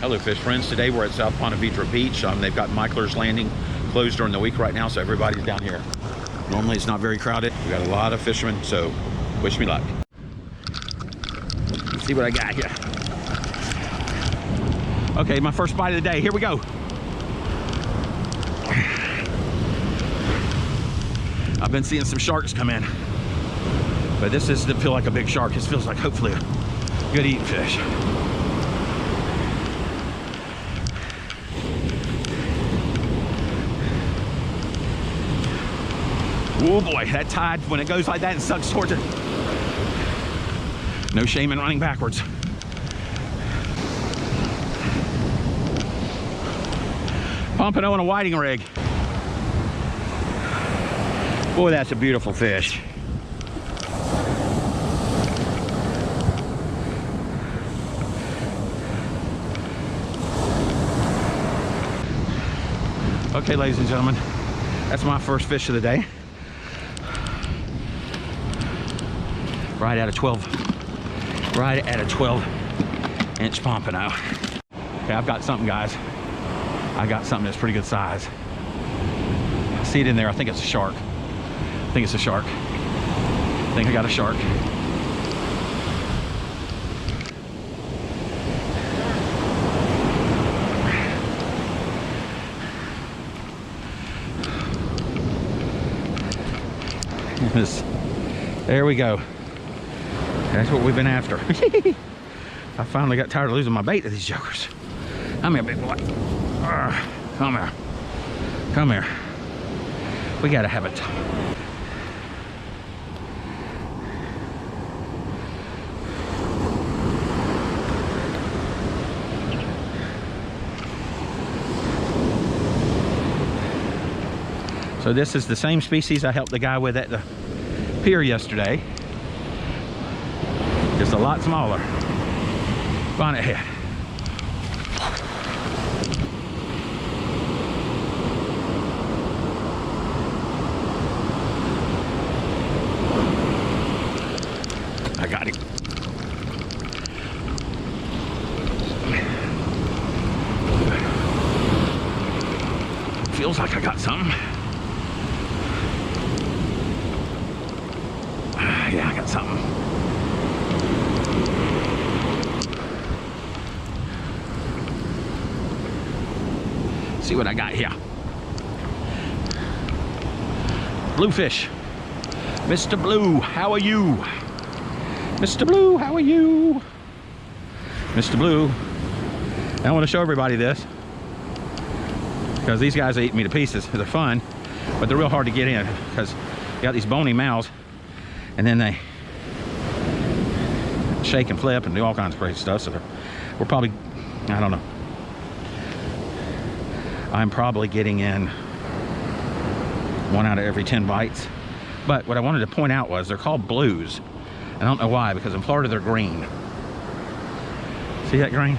Hello fish friends, today we're at South Ponte Vedra Beach. They've got Michaeler's Landing closed during the week right now, so everybody's down here. Normally it's not very crowded. We got a lot of fishermen, so wish me luck. Let's see what I got here. Okay, my first bite of the day, here we go. I've been seeing some sharks come in, but this doesn't feel like a big shark. This feels like hopefully a good eating fish. Oh boy, that tide, when it goes like that and sucks towards it, no shame in running backwards. Pompano on a whiting rig. Boy, that's a beautiful fish. Okay, ladies and gentlemen, that's my first fish of the day. Right at a 12-inch pompano. Okay, I've got something, guys. I got something that's pretty good size. I see it in there. I think it's a shark. I think it's a shark. I think I got a shark. There we go. That's what we've been after. I finally got tired of losing my bait to these jokers. Come here, big boy. Come here. Come here. We gotta have it. So this is the same species I helped the guy with at the pier yesterday. Just a lot smaller. Bonnet head. I got him. Feels like I got something. Yeah, I got something. See what I got here. Bluefish. Mr. Blue, how are you? Mr. Blue, how are you? Mr. Blue. I want to show everybody this because these guys are eating me to pieces. They're fun, but they're real hard to get in because you got these bony mouths and then they shake and flip and do all kinds of crazy stuff. So we're probably, I don't know. I'm probably getting in 1 out of every 10 bites. But what I wanted to point out was they're called blues. I don't know why, because in Florida they're green. See that green?